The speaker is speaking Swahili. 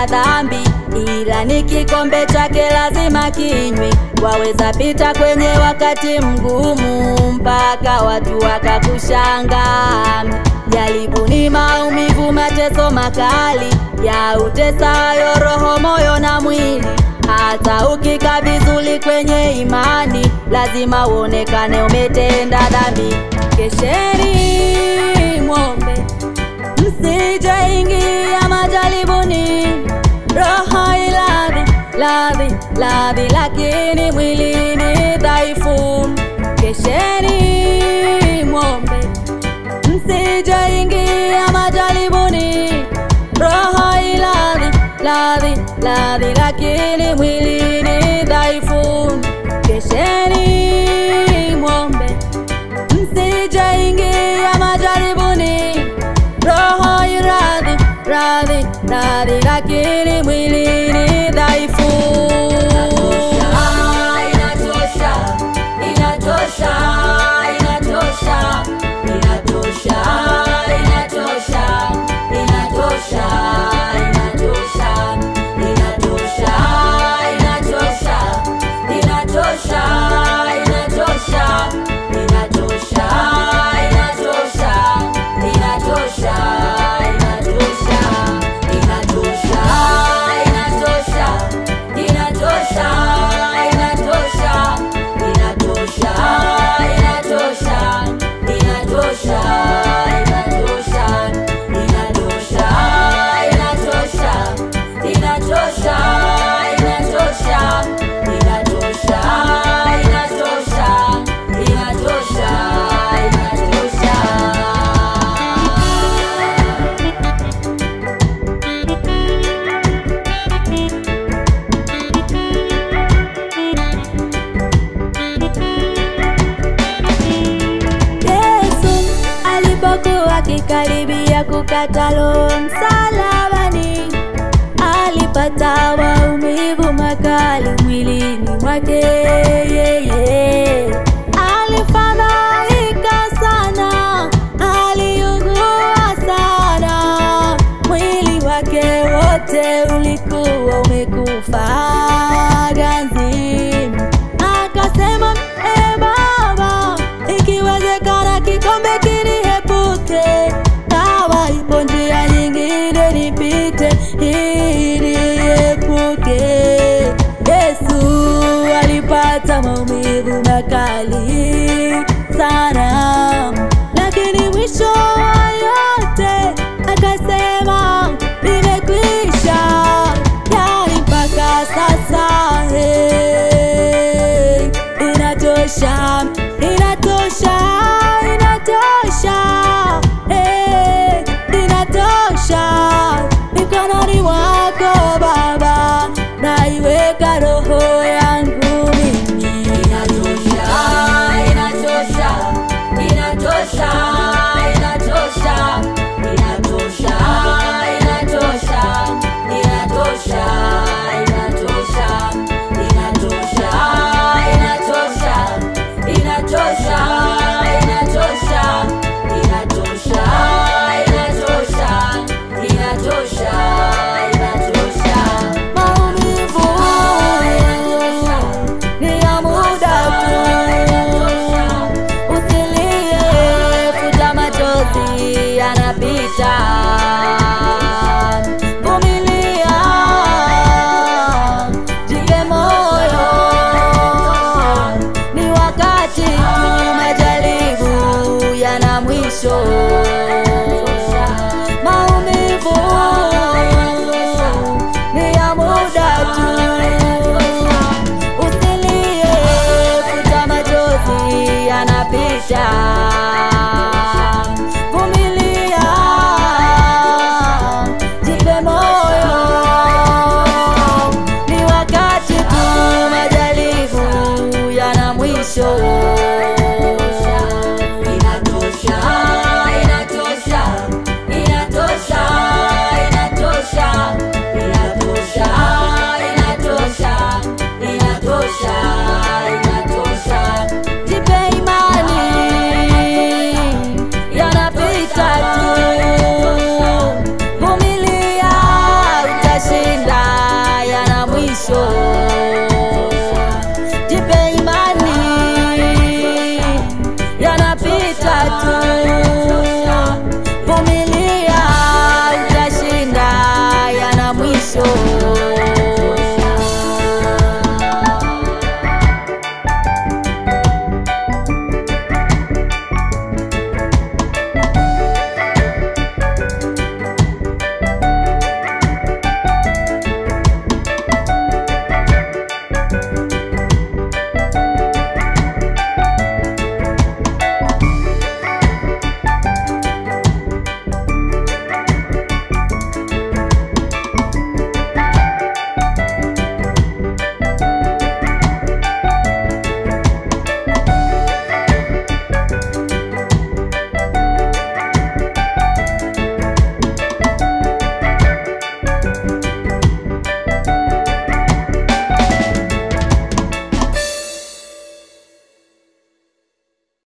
cha dhambi, ila ni kikombe chake lazima kinywe. Waweza pita kwenye wakati mgumu mpaka watu wakakushangaa. Jaribu ni maumivu, mateso makali ya utesayo roho, moyo na mwili. Hata ukikaa vizuri kwenye imani, lazima uonekane umetenda dhambi. Kesheni muombe, msije ingia majaribuni. Roho ladhi, lakini mwili ni dhaifu. Kesheni muombe, msije ingia majaribuni. Roho ladhi, lakini mwili ni dhaifu. Kesheni muombe, msije ingia majaribuni. Roho ladhi, lakini mwili ni dhaifu. Akikaribia kukata roho msalabani, alipata maumivu makali mwilini mwake. Alifadhaika sana, aliugua sana, mwili wake wote ulikuwa umekufa.